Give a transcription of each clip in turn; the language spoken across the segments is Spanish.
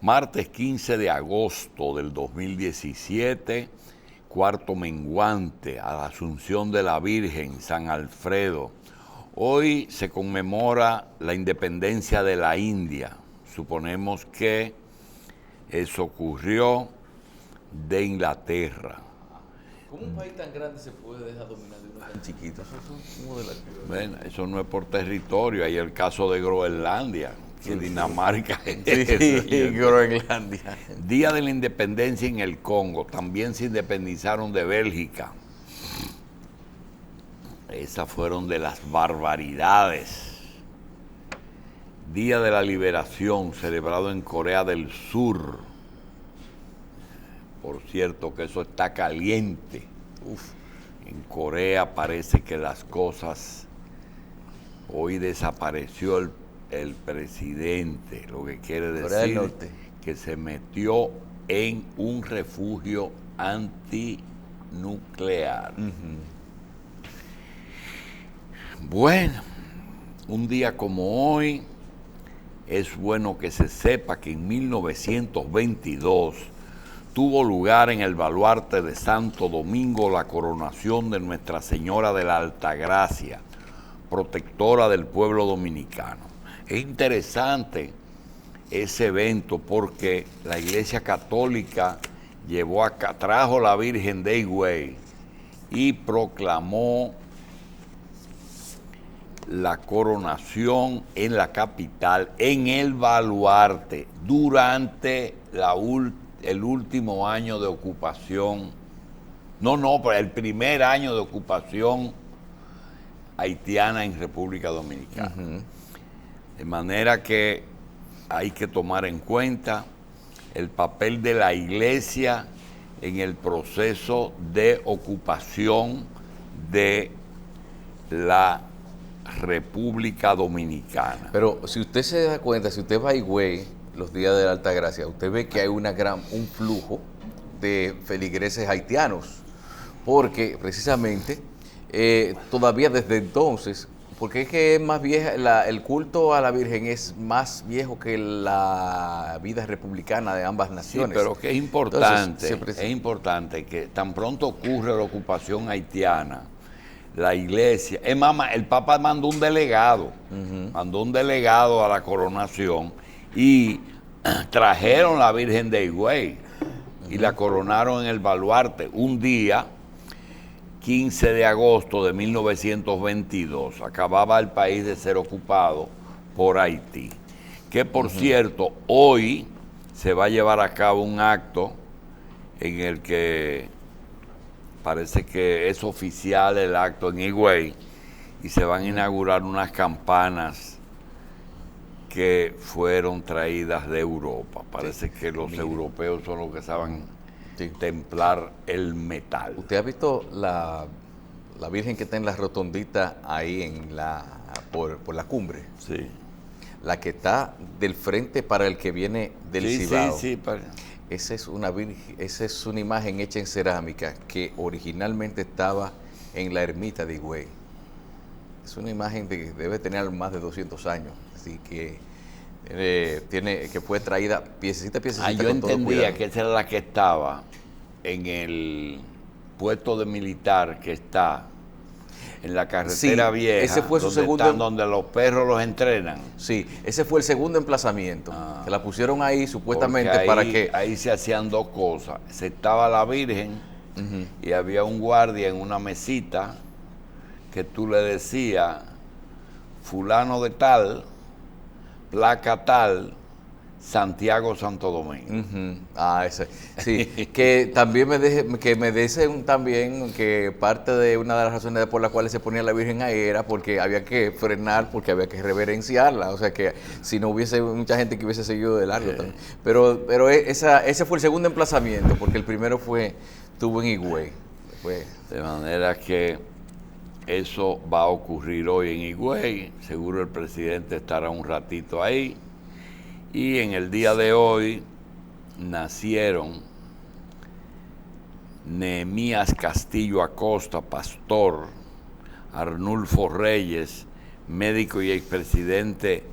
Martes 15 de agosto del 2017, cuarto menguante a la Asunción de la Virgen, San Alfredo. Hoy se conmemora la independencia de la India. Suponemos que eso ocurrió de Inglaterra. ¿Cómo un país tan grande se puede dejar dominar de uno tan chiquito? Bueno, eso no es por territorio. Hay el caso de Groenlandia, que Dinamarca es. Sí, Groenlandia. Día de la Independencia en el Congo. También se independizaron de Bélgica. Esas fueron de las barbaridades. Día de la Liberación, celebrado en Corea del Sur. Por cierto que eso está caliente. En Corea parece que las cosas... Hoy desapareció el presidente, lo que quiere decir que se metió en un refugio antinuclear. Bueno, un día como hoy, es bueno que se sepa que en 1922 tuvo lugar en el baluarte de Santo Domingo la coronación de Nuestra Señora de la Altagracia, protectora del pueblo dominicano. Es interesante ese evento porque la Iglesia Católica trajo la Virgen de Higüey y proclamó la coronación en la capital, en el baluarte, durante el último año de ocupación, pero el primer año de ocupación haitiana en República Dominicana. De manera que hay que tomar en cuenta el papel de la Iglesia en el proceso de ocupación de la República Dominicana. Pero si usted se da cuenta, si usted va a Higüey los días de la Altagracia, usted ve que hay un flujo de feligreses haitianos, porque precisamente todavía desde entonces, porque es que es más vieja, el culto a la Virgen es más viejo que la vida republicana de ambas naciones. Sí, pero que es importante, es importante que tan pronto ocurre la ocupación haitiana, la iglesia, el Papa mandó un delegado a la coronación y trajeron la Virgen de Higüey y la coronaron en el baluarte un día 15 de agosto de 1922. Acababa el país de ser ocupado por Haití. Que por cierto, hoy se va a llevar a cabo un acto en el que parece que es oficial el acto en Higüey y se van a inaugurar unas campanas que fueron traídas de Europa. Parece que los europeos son los que saben templar el metal. ¿Usted ha visto la Virgen que está en la rotondita ahí por la cumbre? Sí. La que está del frente para el que viene del Cibao. Sí. Esa es una imagen hecha en cerámica que originalmente estaba en la ermita de Higüey. Es una imagen que debe tener más de 200 años, así que que fue traída piececita. Yo entendía que esa era la que estaba en el puesto de militar que está en la carretera vieja, ese fue donde los perros los entrenan. Sí, ese fue el segundo emplazamiento. Que la pusieron ahí supuestamente para que... Ahí se hacían dos cosas. Se estaba la Virgen y había un guardia en una mesita que tú le decías, fulano de tal, placa tal, Santiago Santo Domingo. Ese. Sí, que también me dicen también que parte de una de las razones por las cuales se ponía la Virgen ahí era porque había que frenar, porque había que reverenciarla, o sea que si no hubiese mucha gente que hubiese seguido de largo también. Pero ese fue el segundo emplazamiento, porque el primero estuvo en Higüey. De manera que eso va a ocurrir hoy en Higüey, seguro el presidente estará un ratito ahí. Y en el día de hoy nacieron Nehemías Castillo Acosta, pastor, Arnulfo Reyes, médico y expresidente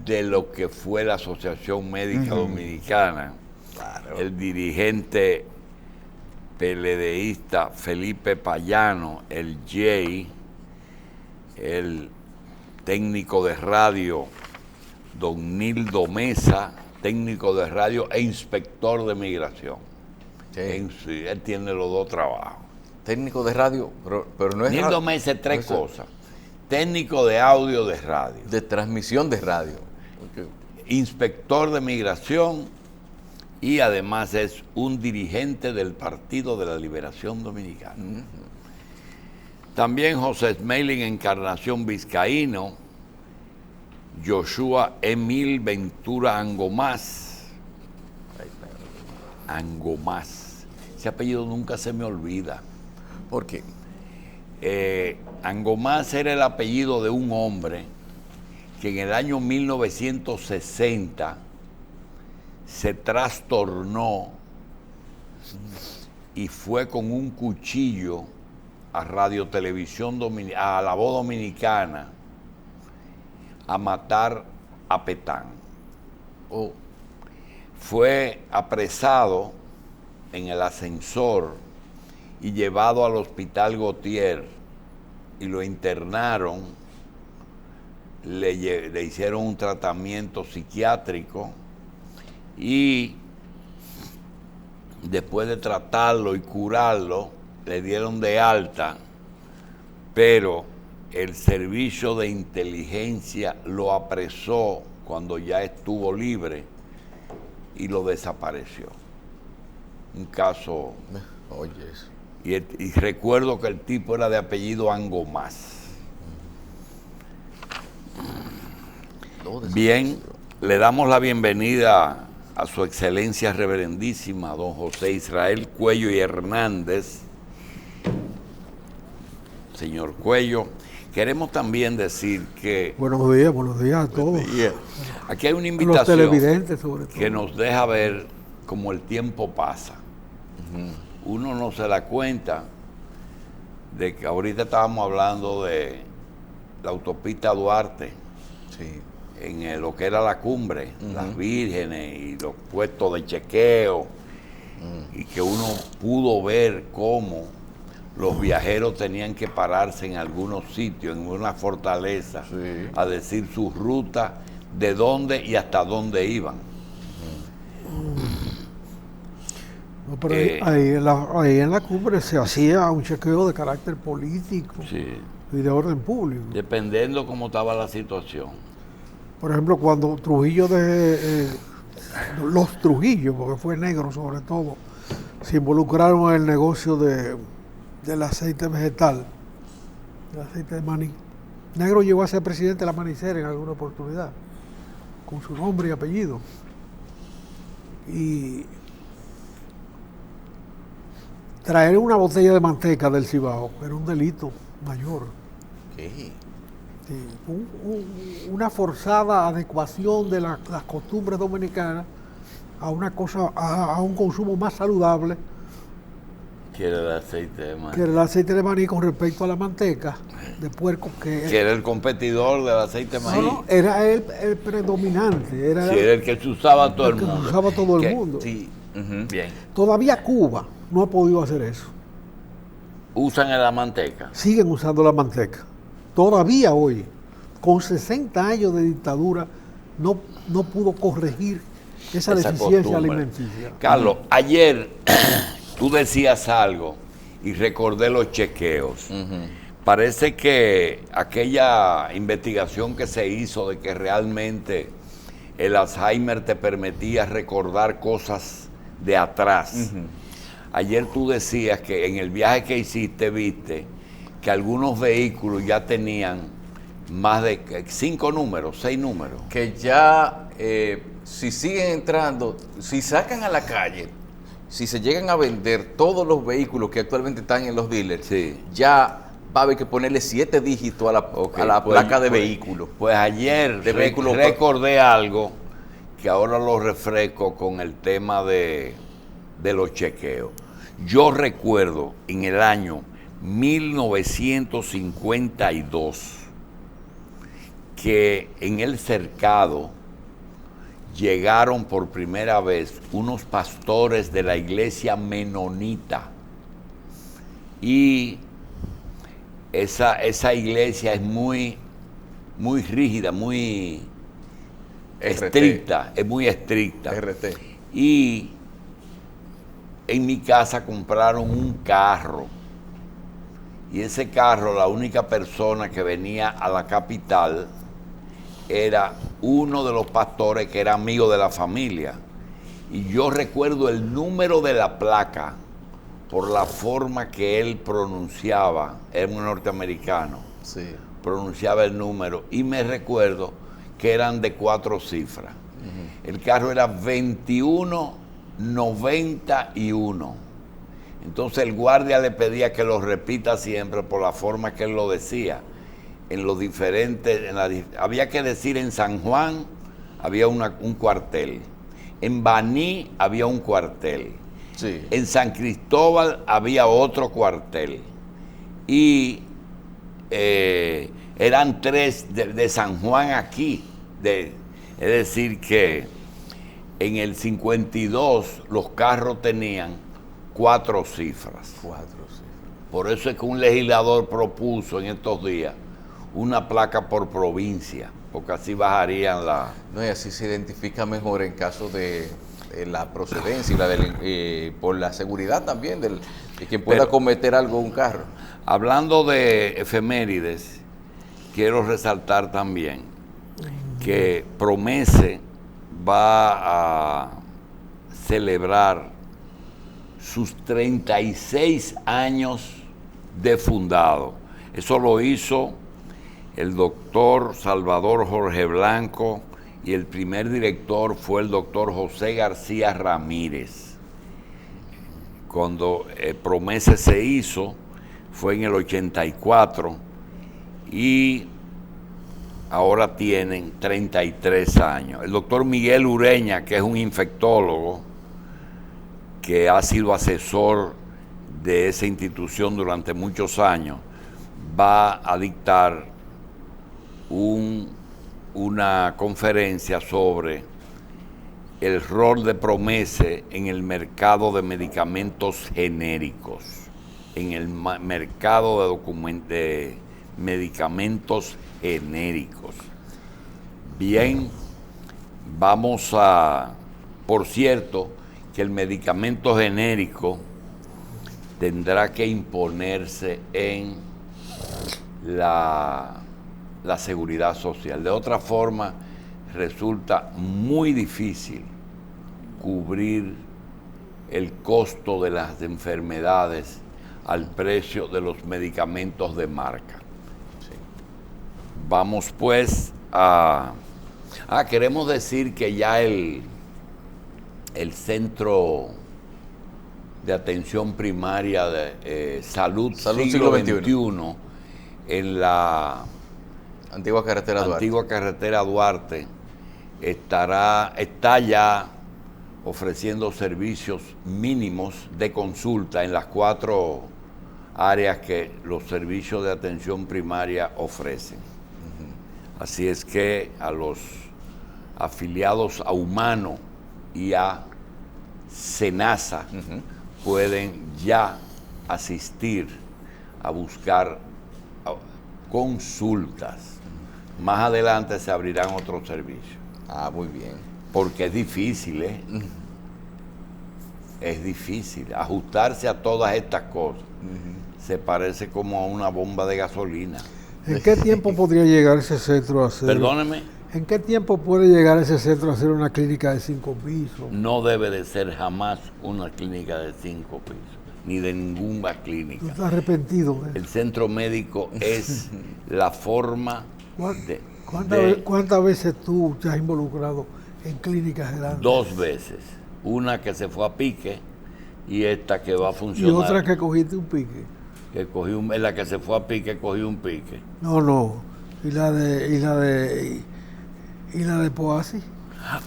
de lo que fue la Asociación Médica Dominicana, claro. El dirigente PLDista Felipe Payano, el Jay, el técnico de radio don Nildo Mesa, técnico de radio e inspector de migración. Sí, él tiene los dos trabajos. Técnico de radio, pero no es Nildo radio. Mesa es tres cosas. Técnico de audio de radio. De transmisión de radio. Okay. Inspector de migración y además es un dirigente del Partido de la Liberación Dominicana. También José Smelling Encarnación Vizcaíno, Joshua Emil Ventura Angomás. Angomás. Ese apellido nunca se me olvida. ¿Por qué? Angomás era el apellido de un hombre que en el año 1960 se trastornó y fue con un cuchillo a Radio Televisión Dominicana, a La Voz Dominicana, a matar a Petán. Fue apresado en el ascensor y llevado al Hospital Gautier y lo internaron, le hicieron un tratamiento psiquiátrico y después de tratarlo y curarlo, le dieron de alta, pero el servicio de inteligencia lo apresó cuando ya estuvo libre y lo desapareció. Un caso... Oye, eso. Y recuerdo que el tipo era de apellido Angomás. Bien, le damos la bienvenida a su excelencia reverendísima, don José Israel Cuello y Hernández. Señor Cuello, queremos también decir que... Buenos días a todos. Aquí hay una invitación, los televidentes sobre todo, que nos deja ver cómo el tiempo pasa. Uno no se da cuenta de que ahorita estábamos hablando de la autopista Duarte, en lo que era la cumbre, las vírgenes y los puestos de chequeo, y que uno pudo ver cómo los viajeros tenían que pararse en algunos sitios, en una fortaleza, a decir su ruta, de dónde y hasta dónde iban. No, pero ahí en la cumbre se hacía un chequeo de carácter político y de orden público. Dependiendo cómo estaba la situación. Por ejemplo, cuando los Trujillo, porque fue negro sobre todo, se involucraron en el negocio del aceite vegetal, del aceite de maní. Negro llegó a ser presidente de la Manicera en alguna oportunidad, con su nombre y apellido. Y traer una botella de manteca del Cibao era un delito mayor. ¿Qué? Sí, una forzada adecuación de las costumbres dominicanas a una cosa, a un consumo más saludable que era el aceite de maní. Que era el aceite de maní con respecto a la manteca de puerco que era el competidor del aceite de maní. No, era el predominante. Era el que se usaba todo el mundo. Usaba todo el mundo. Sí. Bien. Todavía Cuba no ha podido hacer eso. ¿Usan la manteca? Siguen usando la manteca. Todavía hoy, con 60 años de dictadura, no pudo corregir esa deficiencia costumbre alimenticia. Carlos, ayer tú decías algo y recordé los chequeos. Parece que aquella investigación que se hizo de que realmente el Alzheimer te permitía recordar cosas de atrás. Ayer tú decías que en el viaje que hiciste viste que algunos vehículos ya tenían más de 5 números, 6 números. Que ya, si siguen entrando, si sacan a la calle, si se llegan a vender todos los vehículos que actualmente están en los dealers, ya va a haber que ponerle 7 dígitos a la placa de vehículo. Pues ayer recordé algo que ahora lo refresco con el tema de los chequeos. Yo recuerdo en el año 1952 que en el cercado llegaron por primera vez unos pastores de la iglesia menonita. Y esa iglesia es muy rígida, muy estricta, es muy estricta. RT. Y en mi casa compraron un carro. Y ese carro, la única persona que venía a la capital era uno de los pastores que era amigo de la familia. Y yo recuerdo el número de la placa por la forma que él pronunciaba, era un norteamericano, Sí. pronunciaba el número, y me recuerdo que eran de 4 cifras. El carro era 2191. Entonces el guardia le pedía que lo repita siempre por la forma que él lo decía. En los diferentes, había que decir en San Juan había un cuartel, en Baní había un cuartel, Sí. en San Cristóbal había otro cuartel, y eran 3 de San Juan aquí. Es decir que en el 52 los carros tenían 4 cifras. 4 cifras. Por eso es que un legislador propuso en estos días una placa por provincia, porque así bajarían la... No, y así se identifica mejor en caso de la procedencia y por la seguridad también de quien pueda cometer algo en un carro. Hablando de efemérides, quiero resaltar también que Promese va a celebrar sus 36 años de fundado. Eso lo hizo el doctor Salvador Jorge Blanco, y el primer director fue el doctor José García Ramírez. Cuando Promese se hizo fue en el 84, y ahora tienen 33 años. El doctor Miguel Ureña, que es un infectólogo que ha sido asesor de esa institución durante muchos años, va a dictar una conferencia sobre el rol de Promese en el mercado de medicamentos genéricos, en el mercado de medicamentos genéricos. Bien, por cierto, que el medicamento genérico tendrá que imponerse en la seguridad social. De otra forma, resulta muy difícil cubrir el costo de las enfermedades al precio de los medicamentos de marca. Sí. Vamos pues queremos decir que ya el Centro de Atención Primaria de Salud Siglo XXI en la Antigua Carretera Duarte está ya ofreciendo servicios mínimos de consulta en las 4 áreas que los servicios de atención primaria ofrecen. Así es que a los afiliados a Humano y a Senasa pueden ya asistir a buscar consultas. Más adelante se abrirán otros servicios. Muy bien. Porque es difícil, Es difícil ajustarse a todas estas cosas. Se parece como a una bomba de gasolina. ¿En qué tiempo podría llegar ese centro a hacer? Perdóneme. ¿En qué tiempo puede llegar ese centro a hacer una clínica de 5 pisos? No debe de ser jamás una clínica de 5 pisos, ni de ninguna clínica. ¿Tú estás arrepentido de eso? El centro médico es la forma de... ¿Cuántas veces tú te has involucrado en clínicas grandes? 2 veces. Una que se fue a pique y esta que va a funcionar. ¿Y otra que cogiste un pique? Que cogí en la que se fue a pique, cogí un pique. No. ¿Y la de Poasi?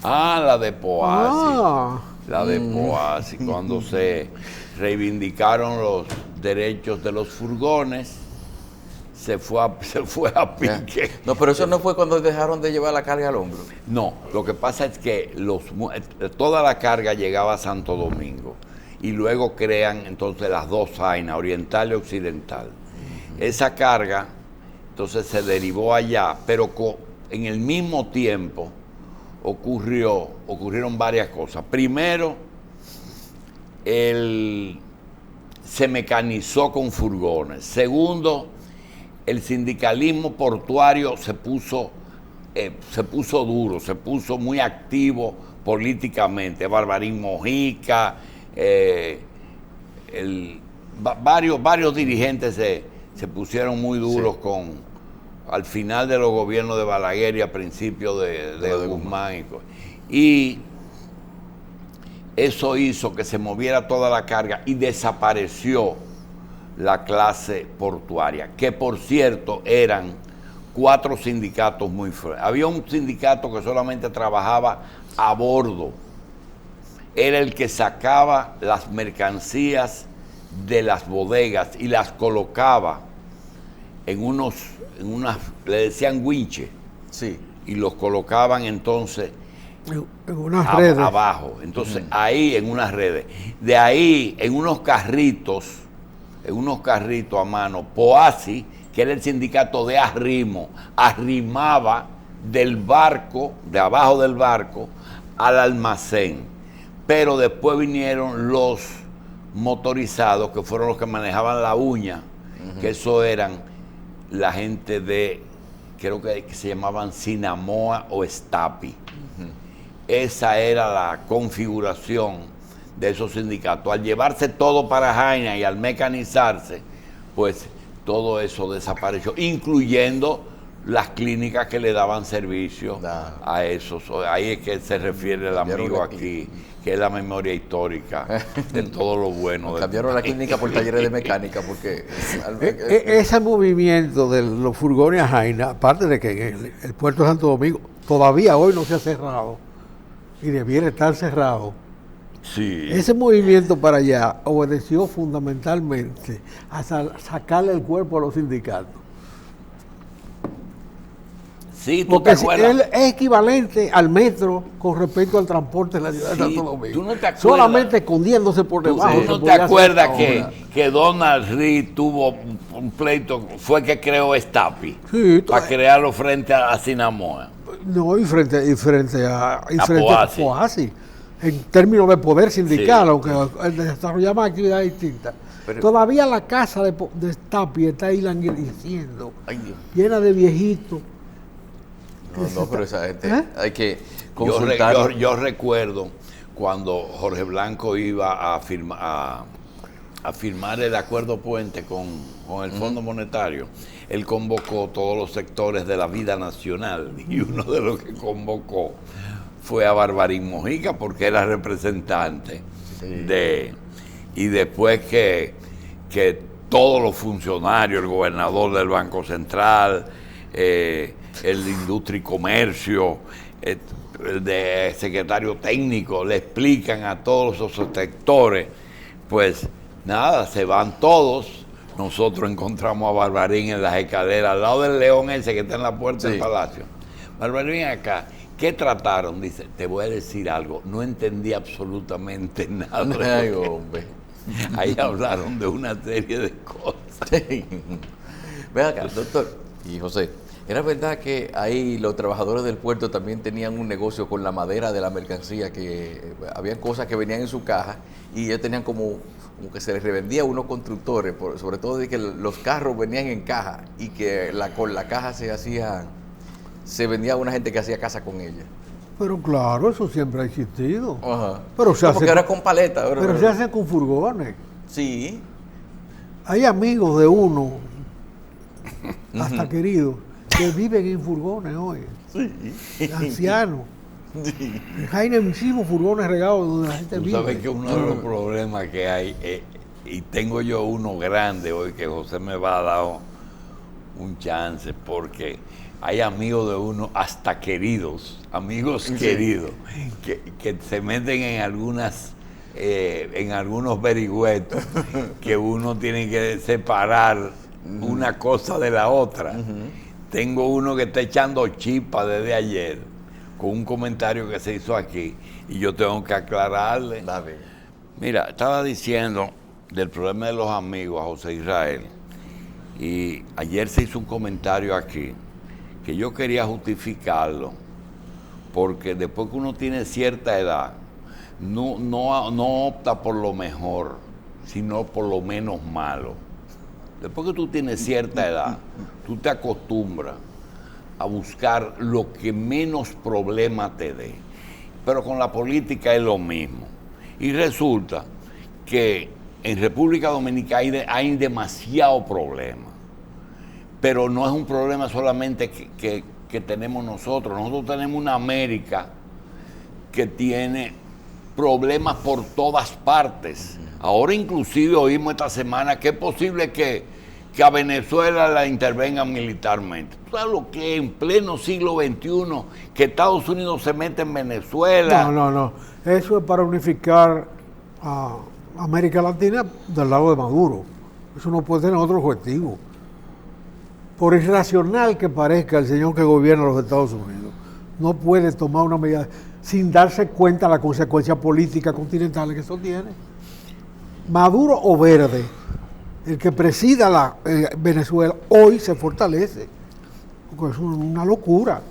La de Poasi. La de Mm. Poasi, cuando se reivindicaron los derechos de los furgones, se fue a pique. No, pero eso no fue cuando dejaron de llevar la carga al hombro. No, lo que pasa es que toda la carga llegaba a Santo Domingo y luego crean entonces las dos zainas, oriental y occidental. Esa carga entonces se derivó allá, pero en el mismo tiempo ocurrieron varias cosas. Primero, se mecanizó con furgones. Segundo, el sindicalismo portuario se puso duro, se puso muy activo políticamente. Barbarín Mojica, varios dirigentes se pusieron muy duros al final de los gobiernos de Balaguer y a principios de Guzmán. Y eso hizo que se moviera toda la carga y desapareció la clase portuaria, que por cierto eran 4 sindicatos muy fuertes. Había un sindicato que solamente trabajaba a bordo, era el que sacaba las mercancías de las bodegas y las colocaba en unas, le decían winches, sí, y los colocaban entonces en unas redes abajo, entonces ahí en unas redes, de ahí en unos carritos a mano, Poasi, que era el sindicato de arrimo, arrimaba del barco, de abajo del barco, al almacén. Pero después vinieron los motorizados, que fueron los que manejaban la uña, que eso eran la gente de, creo que se llamaban Sinamoa o Estapi. Esa era la configuración de esos sindicatos. Al llevarse todo para Jaina y al mecanizarse, pues todo eso desapareció, incluyendo las clínicas que le daban servicio a esos. Ahí es que se refiere el amigo aquí, que es la memoria histórica de todo lo bueno. Cambiaron la clínica por talleres de mecánica, porque ese movimiento de los furgones a Jaina, aparte de que el puerto de Santo Domingo todavía hoy no se ha cerrado y debiera estar cerrado. Sí. Ese movimiento para allá obedeció fundamentalmente a sacarle el cuerpo a los sindicatos. Sí, porque él es equivalente al metro con respecto al transporte en la ciudad de Santo Domingo. ¿Tú no te acuerdas? Solamente escondiéndose por debajo. ¿Tú no te acuerdas que Donald Reed tuvo un pleito, fue que creó Estapi? Sí, para crearlo frente a Sinamoa. No, y frente a Poasi. En términos de poder sindical, aunque desarrollamos actividades distintas. Pero todavía la casa de Estapi está ahí languideciendo, llena de viejitos. No, pero esa gente hay que consultar. Yo recuerdo cuando Jorge Blanco iba a firmar el acuerdo puente con el Fondo Monetario. Él convocó todos los sectores de la vida nacional y uno de los que convocó fue a Barbarín Mojica porque era representante y después que todos los funcionarios, el gobernador del Banco Central, el de Industria y Comercio, el de secretario técnico, le explican a todos esos sectores, pues nada, se van todos. Nosotros encontramos a Barbarín en las escaleras, al lado del león ese que está en la puerta del palacio. Barbarín acá. ¿Qué trataron? Dice, te voy a decir algo, no entendí absolutamente nada. Ay, hombre. Ahí hablaron de una serie de cosas. Ven acá, doctor y José, ¿era verdad que ahí los trabajadores del puerto también tenían un negocio con la madera de la mercancía, que habían cosas que venían en su caja y ellos tenían como que se les revendía a unos constructores, sobre todo de que los carros venían en caja y que con la caja se vendía a una gente que hacía casa con ella? Pero claro, eso siempre ha existido. Ajá. Pero se hace, era con paleta. Pero se hace con furgones. Sí. Hay amigos de uno, hasta queridos, que viven en furgones hoy. Sí. Ancianos. Sí. En Jaina hicimos furgones regados donde la gente vive. Tú sabes que uno de los problemas que hay, y tengo yo uno grande hoy, que José me va a dar un chance, porque hay amigos de uno, hasta queridos, amigos queridos, que se meten en algunos verigüetos que uno tiene que separar una cosa de la otra. Tengo uno que está echando chispa desde ayer con un comentario que se hizo aquí y yo tengo que aclararle. Dale. Mira, estaba diciendo del problema de los amigos a José Israel y ayer se hizo un comentario aquí que yo quería justificarlo porque después que uno tiene cierta edad no opta por lo mejor, sino por lo menos malo. Después que tú tienes cierta edad, tú te acostumbras a buscar lo que menos problema te dé. Pero con la política es lo mismo. Y resulta que en República Dominicana hay demasiado problema. Pero no es un problema solamente que tenemos nosotros. Nosotros tenemos una América que tiene problemas por todas partes. Ahora inclusive oímos esta semana que es posible que a Venezuela la intervengan militarmente. ¿Tú sabes lo que es en pleno siglo XXI que Estados Unidos se mete en Venezuela? No. Eso es para unificar a América Latina del lado de Maduro. Eso no puede tener otro objetivo. Por irracional que parezca el señor que gobierna los Estados Unidos, no puede tomar una medida sin darse cuenta de la consecuencia política continental que eso tiene. Maduro o Verde, el que presida Venezuela, hoy se fortalece, porque es una locura.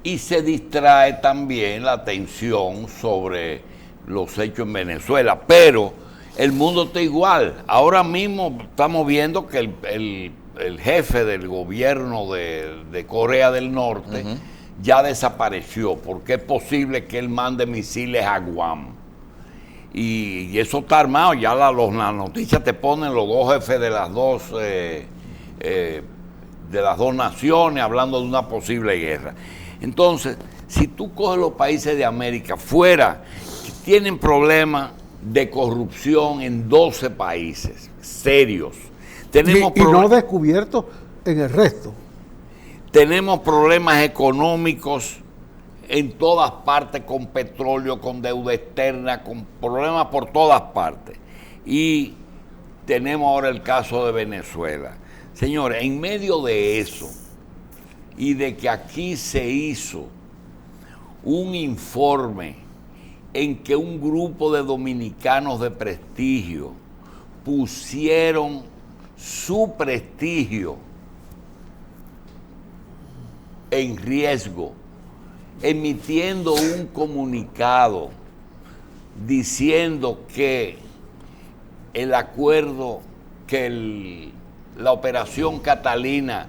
Y se distrae también la atención sobre los hechos en Venezuela, pero el mundo está igual. Ahora mismo estamos viendo que el jefe del gobierno de Corea del Norte ya desapareció, porque es posible que él mande misiles a Guam. Y eso está armado, ya las noticias te ponen los dos jefes de las dos naciones hablando de una posible guerra. Entonces, si tú coges los países de América fuera, tienen problemas de corrupción en 12 países serios. Y no descubiertos en el resto. Tenemos problemas económicos en todas partes, con petróleo, con deuda externa, con problemas por todas partes. Y tenemos ahora el caso de Venezuela. Señores, en medio de eso, y de que aquí se hizo un informe en que un grupo de dominicanos de prestigio pusieron su prestigio en riesgo, emitiendo un comunicado diciendo que el acuerdo, que la operación Catalina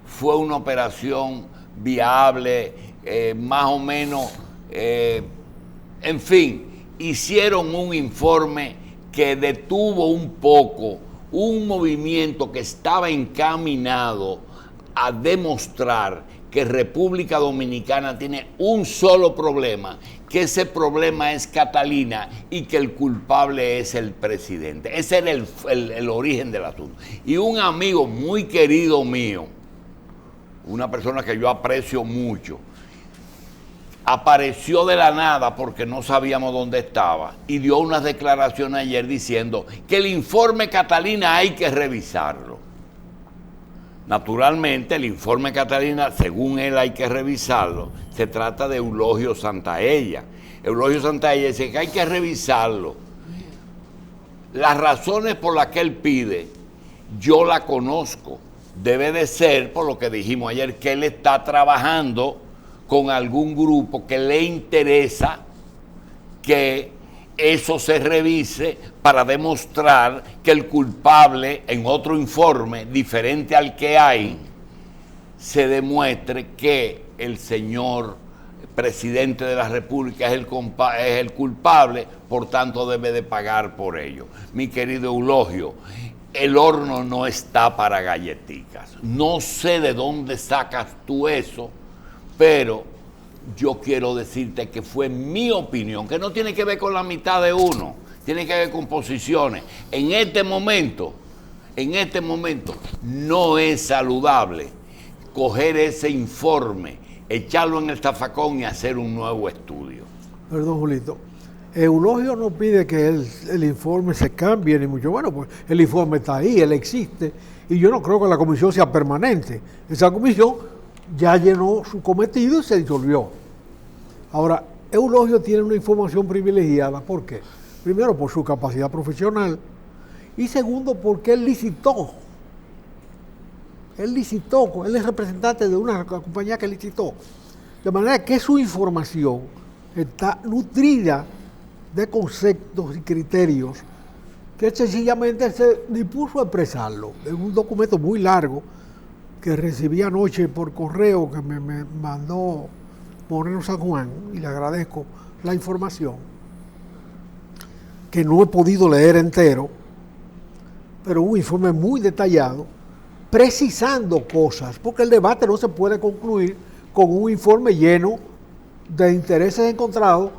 fue una operación viable, más o menos, en fin, hicieron un informe que detuvo un poco un movimiento que estaba encaminado a demostrar que República Dominicana tiene un solo problema, que ese problema es Catalina y que el culpable es el presidente. Ese era el origen del asunto. Y un amigo muy querido mío, una persona que yo aprecio mucho, apareció de la nada porque no sabíamos dónde estaba y dio unas declaraciones ayer diciendo que el informe Catalina hay que revisarlo. Naturalmente, el informe Catalina, según él hay que revisarlo, se trata de Eulogio Santaella. Eulogio Santaella dice que hay que revisarlo. Las razones por las que él pide, yo la conozco. Debe de ser, por lo que dijimos ayer, que él está trabajando con algún grupo que le interesa que eso se revise para demostrar que el culpable, en otro informe diferente al que hay, se demuestre que el señor presidente de la República es el culpable, por tanto debe de pagar por ello. Mi querido Eulogio, el horno no está para galletitas. No sé de dónde sacas tú eso, pero yo quiero decirte que fue mi opinión, que no tiene que ver con la mitad de uno, tiene que ver con posiciones. En este momento, no es saludable coger ese informe, echarlo en el zafacón y hacer un nuevo estudio. Perdón, Julito. Eulogio no pide que el informe se cambie, ni mucho. Bueno, pues el informe está ahí, él existe, y yo no creo que la comisión sea permanente. Esa comisión ya llenó su cometido y se disolvió. Ahora, Eulogio tiene una información privilegiada. ¿Por qué? Primero, por su capacidad profesional, y segundo, porque él licitó. Él es representante de una compañía que licitó. De manera que su información está nutrida de conceptos y criterios que sencillamente se dispuso a expresarlo. Es un documento muy largo que recibí anoche por correo que me mandó Moreno San Juan, y le agradezco la información, que no he podido leer entero, pero un informe muy detallado, precisando cosas, porque el debate no se puede concluir con un informe lleno de intereses encontrados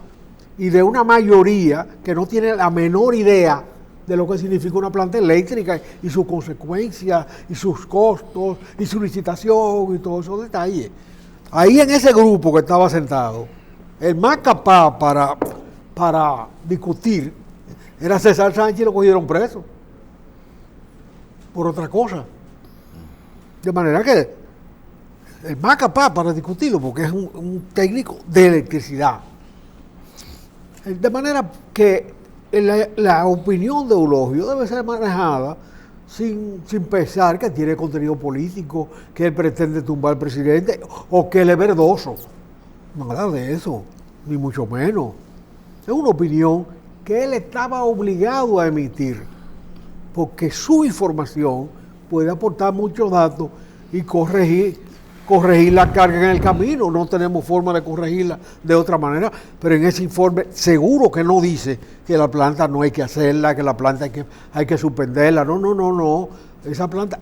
y de una mayoría que no tiene la menor idea de lo que significa una planta eléctrica y sus consecuencias y sus costos y su licitación y todos esos detalles. Ahí en ese grupo que estaba sentado, el más capaz para discutir era César Sánchez, y lo cogieron preso por otra cosa. De manera que el más capaz para discutirlo, porque es un técnico de electricidad. De manera que la opinión de Eulogio debe ser manejada sin pensar que tiene contenido político, que él pretende tumbar al presidente o que él es verdoso. Nada de eso, ni mucho menos. Es una opinión que él estaba obligado a emitir, porque su información puede aportar muchos datos y corregir la carga en el camino. No tenemos forma de corregirla de otra manera, pero en ese informe seguro que no dice que la planta no hay que hacerla, que la planta hay que suspenderla. No. Esa planta,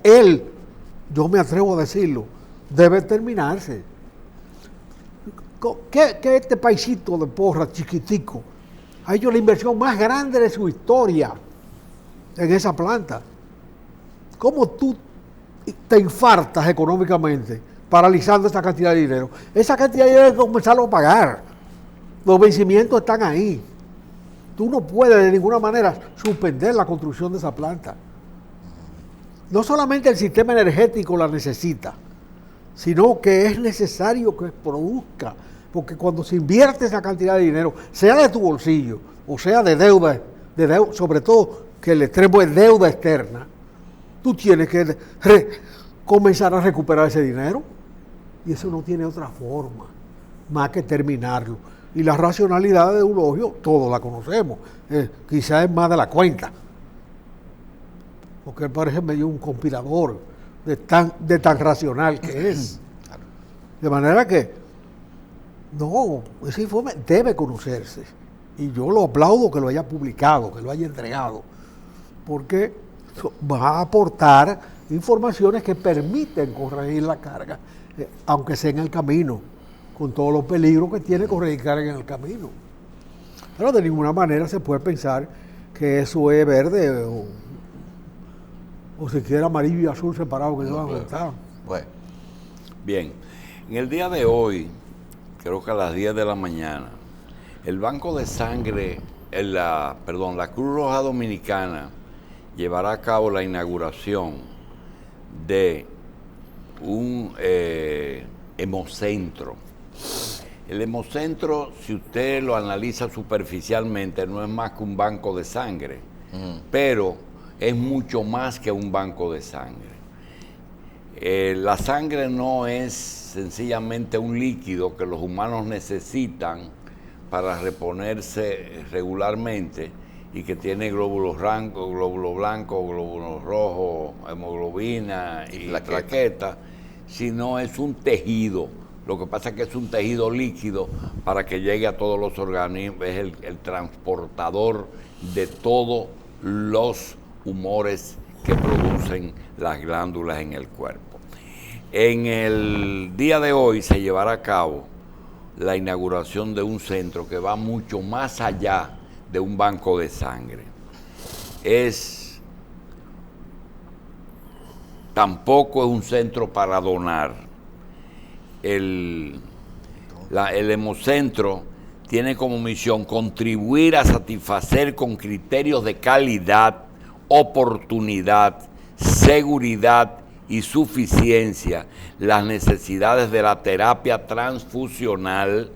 yo me atrevo a decirlo, debe terminarse. Que este paisito de Porras, chiquitico, ha hecho la inversión más grande de su historia en esa planta. ¿Cómo tú te infartas económicamente paralizando esa cantidad de dinero? Esa cantidad de dinero hay que comenzarlo a pagar. Los vencimientos están ahí. Tú no puedes de ninguna manera suspender la construcción de esa planta. No solamente el sistema energético la necesita, sino que es necesario que produzca, porque cuando se invierte esa cantidad de dinero, sea de tu bolsillo o sea de deuda, sobre todo que el extremo es deuda externa, tú tienes que comenzar a recuperar ese dinero, y eso no tiene otra forma más que terminarlo. Y la racionalidad de Eulogio todos la conocemos, quizás es más de la cuenta, porque él parece medio un conspirador de tan racional que es. De manera que no, ese informe debe conocerse, y yo lo aplaudo que lo haya publicado, que lo haya entregado, porque va a aportar informaciones que permiten corregir la carga, aunque sea en el camino, con todos los peligros que tiene corregir carga en el camino. Pero de ninguna manera se puede pensar que eso es verde o siquiera amarillo y azul separado, que no van a estar. Bueno, bien, en el día de hoy, creo que a las 10 de la mañana, el Banco de Sangre, la Cruz Roja Dominicana llevará a cabo la inauguración de un hemocentro. El hemocentro, si usted lo analiza superficialmente, no es más que un banco de sangre, pero es mucho más que un banco de sangre. La sangre no es sencillamente un líquido que los humanos necesitan para reponerse regularmente y que tiene glóbulos blancos, glóbulos rojos, hemoglobina y plaquetas, sino es un tejido. Lo que pasa es que es un tejido líquido para que llegue a todos los organismos, es el transportador de todos los humores que producen las glándulas en el cuerpo. En el día de hoy se llevará a cabo la inauguración de un centro que va mucho más allá de un banco de sangre. Tampoco es un centro para donar. El hemocentro tiene como misión contribuir a satisfacer con criterios de calidad, oportunidad, seguridad y suficiencia las necesidades de la terapia transfusional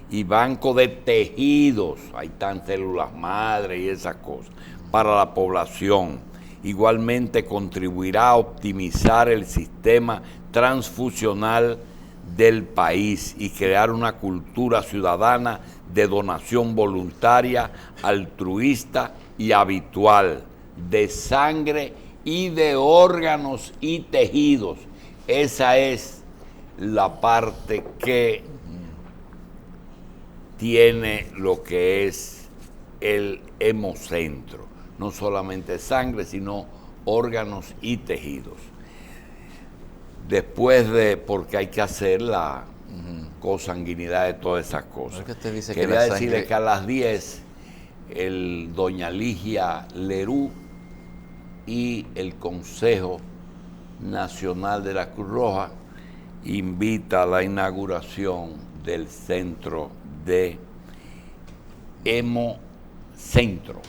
y banco de tejidos, ahí están células madre y esas cosas, para la población. Igualmente contribuirá a optimizar el sistema transfusional del país y crear una cultura ciudadana de donación voluntaria, altruista y habitual de sangre y de órganos y tejidos. Esa es la parte que tiene lo que es el hemocentro. No solamente sangre, sino órganos y tejidos. Después de, porque hay que hacer la consanguinidad de todas esas cosas. Quería decirles que a las 10, el doña Ligia Lerú y el Consejo Nacional de la Cruz Roja invita a la inauguración del centro de Hemocentro.